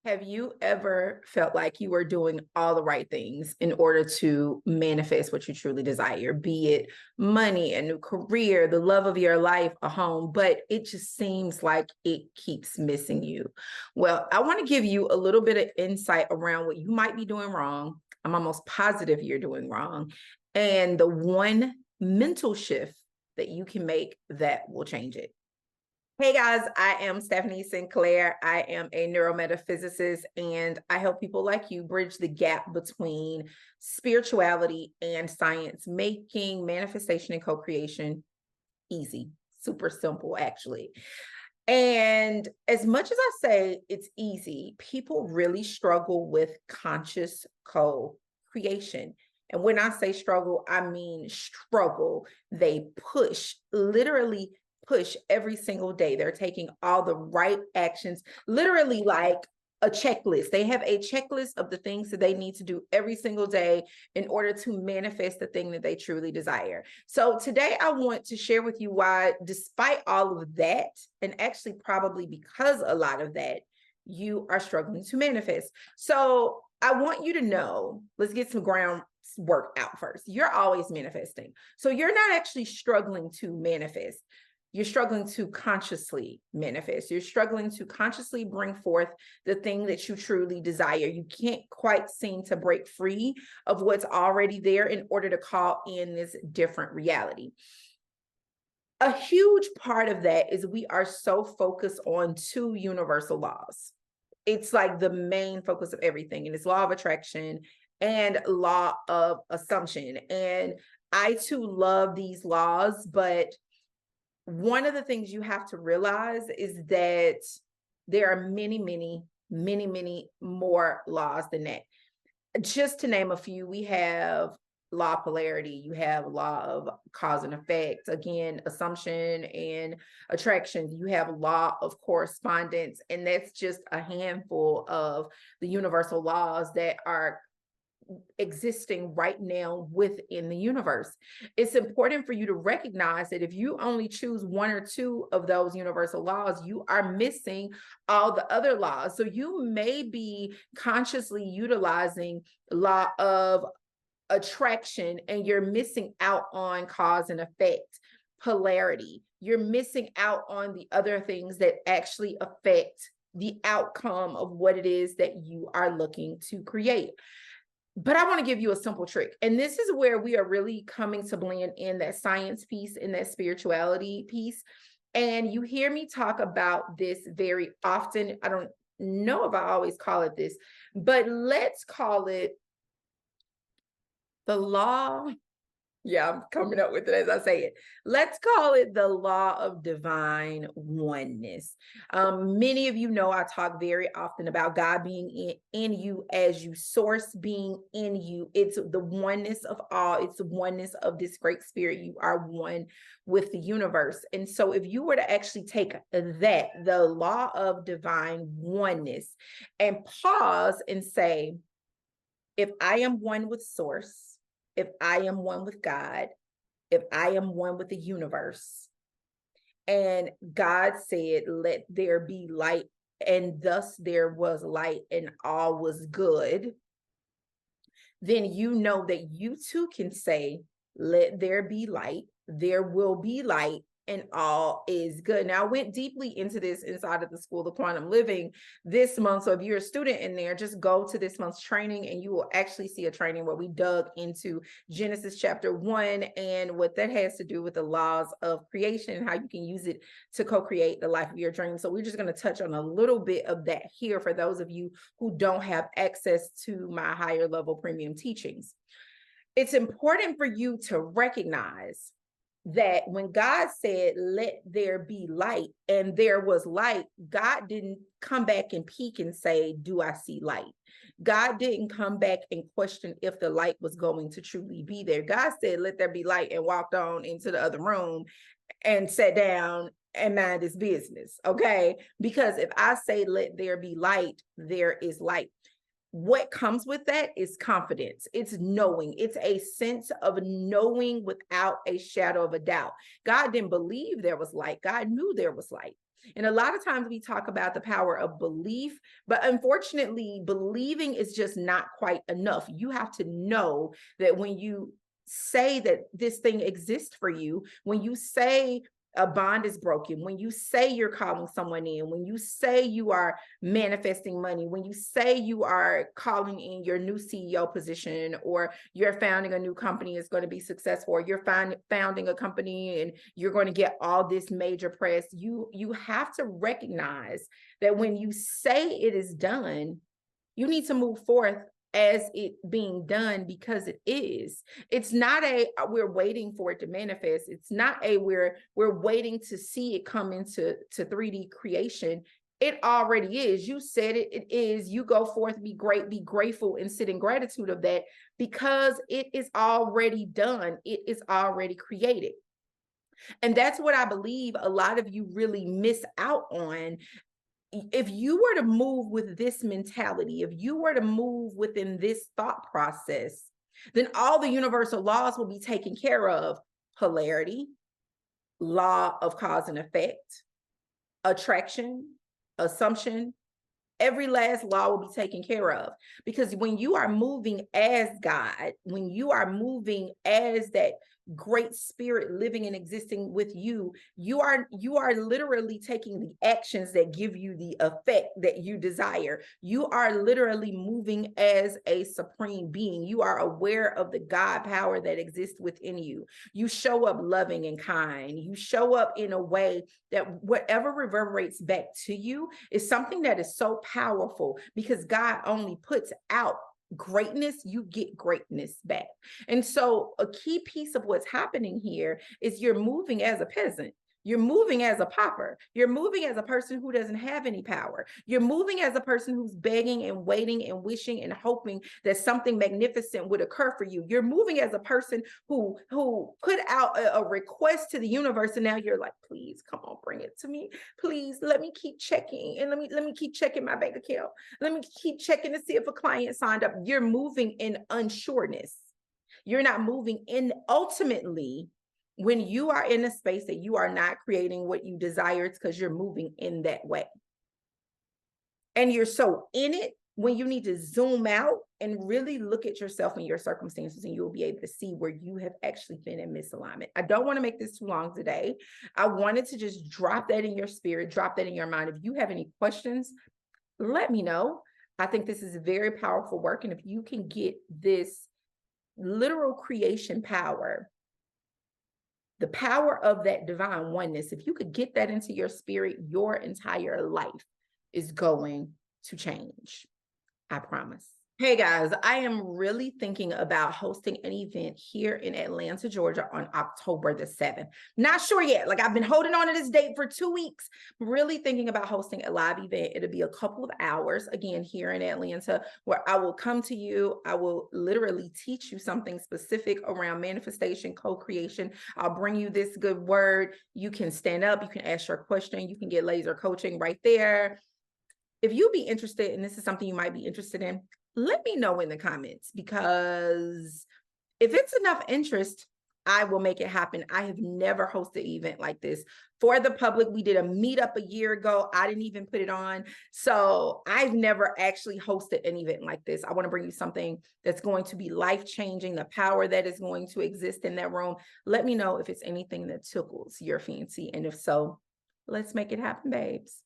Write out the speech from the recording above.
Have you ever felt like you were doing all the right things in order to manifest what you truly desire, be it money, a new career, the love of your life, a home, but it just seems like it keeps missing you? Well, I want to give you a little bit of insight around what you might be doing wrong. I'm almost positive you're doing wrong. And the one mental shift that you can make that will change it. Hey guys, I am Stephanie Sinclair. I am a neurometaphysicist and I help people like you bridge the gap between spirituality and science, making manifestation and co-creation easy, super simple, actually. And as much as I say it's easy, people really struggle with conscious co-creation. And when I say struggle, I mean struggle. They literally push every single day. They're taking all the right actions, literally like a checklist. They have a checklist of the things that they need to do every single day in order to manifest the thing that they truly desire. So today I want to share with you why, despite all of that, and actually probably because a lot of that, you are struggling to manifest. So I want you to know, let's get some groundwork out first. You're always manifesting. So you're not actually struggling to manifest. You're struggling to consciously manifest. You're struggling to consciously bring forth the thing that you truly desire. You can't quite seem to break free of what's already there in order to call in this different reality. A huge part of that is we are so focused on two universal laws. It's like the main focus of everything, and it's law of attraction and law of assumption. And I too love these laws, but one of the things you have to realize is that there are many, many, many, many more laws than that. Just to name a few, we have law of polarity, you have law of cause and effect, again, assumption and attraction, you have law of correspondence, and that's just a handful of the universal laws that are existing right now within the universe. It's important for you to recognize that if you only choose one or two of those universal laws, you are missing all the other laws. So you may be consciously utilizing law of attraction and you're missing out on cause and effect, polarity. You're missing out on the other things that actually affect the outcome of what it is that you are looking to create. But I want to give you a simple trick. And this is where we are really coming to blend in that science piece and that spirituality piece. And you hear me talk about this very often. I don't know if I always call it this, but let's call it the law. Yeah, I'm coming up with it as I say it. Let's call it the law of divine oneness. Many of you know I talk very often about God being in you as you, source being in you. It's the oneness of all. It's the oneness of this great spirit. You are one with the universe. And so if you were to actually take that, the law of divine oneness, and pause and say, if I am one with source, if I am one with God, if I am one with the universe, and God said, let there be light, and thus there was light, and all was good, then you know that you too can say, let there be light, there will be light, and all is good. Now, I went deeply into this inside of the School of Quantum Living this month. So if you're a student in there, just go to this month's training and you will actually see a training where we dug into Genesis chapter 1 and what that has to do with the laws of creation and how you can use it to co-create the life of your dreams. So we're just going to touch on a little bit of that here for those of you who don't have access to my higher level premium teachings. It's important for you to recognize that when God said, let there be light, and there was light, God didn't come back and peek and say, do I see light? God didn't come back and question if the light was going to truly be there. God said, let there be light, and walked on into the other room and sat down and mind his business, okay? Because if I say, let there be light, there is light. What comes with that is confidence. It's knowing. It's a sense of knowing without a shadow of a doubt. God didn't believe there was light. God knew there was light. And a lot of times we talk about the power of belief, but unfortunately, believing is just not quite enough. You have to know that when you say that this thing exists for you, when you say a bond is broken, when you say you're calling someone in, when you say you are manifesting money, when you say you are calling in your new CEO position, or you're founding a new company is going to be successful, or you're founding a company and you're going to get all this major press, you have to recognize that when you say it is done, you need to move forth as it being done, because it is. It's not a we're waiting for it to manifest. It's not a we're waiting to see it come into 3D creation. It already is. You said it, it is. You go forth, be great, be grateful, and sit in gratitude of that, because it is already done. It is already created. And that's what I believe a lot of you really miss out on. If you were to move with this mentality, if you were to move within this thought process, then all the universal laws will be taken care of. Polarity, law of cause and effect, attraction, assumption, every last law will be taken care of. Because when you are moving as God, when you are moving as that great spirit living and existing with you, you are literally taking the actions that give you the effect that you desire. You are literally moving as a supreme being. You are aware of the God power that exists within you. You show up loving and kind. You show up in a way that whatever reverberates back to you is something that is so powerful, because God only puts out greatness, you get greatness back. And so a key piece of what's happening here is you're moving as a peasant. You're moving as a pauper. You're moving as a person who doesn't have any power. You're moving as a person who's begging and waiting and wishing and hoping that something magnificent would occur for you. You're moving as a person who put out a request to the universe, and now you're like, please, come on, bring it to me. Please, let me keep checking, and let me keep checking my bank account. Let me keep checking to see if a client signed up. You're moving in unsureness. You're not moving in ultimately. When you are in a space that you are not creating what you desire, it's because you're moving in that way. And you're so in it, when you need to zoom out and really look at yourself and your circumstances, and you'll be able to see where you have actually been in misalignment. I don't want to make this too long today. I wanted to just drop that in your spirit, drop that in your mind. If you have any questions, let me know. I think this is very powerful work. And if you can get this literal creation power, the power of that divine oneness, if you could get that into your spirit, your entire life is going to change. I promise. Hey guys, I am really thinking about hosting an event here in Atlanta, Georgia on October the 7th. Not sure yet. Like, I've been holding on to this date for 2 weeks. Really thinking about hosting a live event. It'll be a couple of hours, again, here in Atlanta, where I will come to you. I will literally teach you something specific around manifestation, co-creation. I'll bring you this good word. You can stand up. You can ask your question. You can get laser coaching right there. If you'd be interested, and this is something you might be interested in, let me know in the comments, because if it's enough interest, I will make it happen. I have never hosted an event like this for the public. We did a meetup a year ago. I didn't even put it on. So I've never actually hosted an event like this. I want to bring you something that's going to be life-changing, the power that is going to exist in that room. Let me know if it's anything that tickles your fancy. And if so, let's make it happen, babes.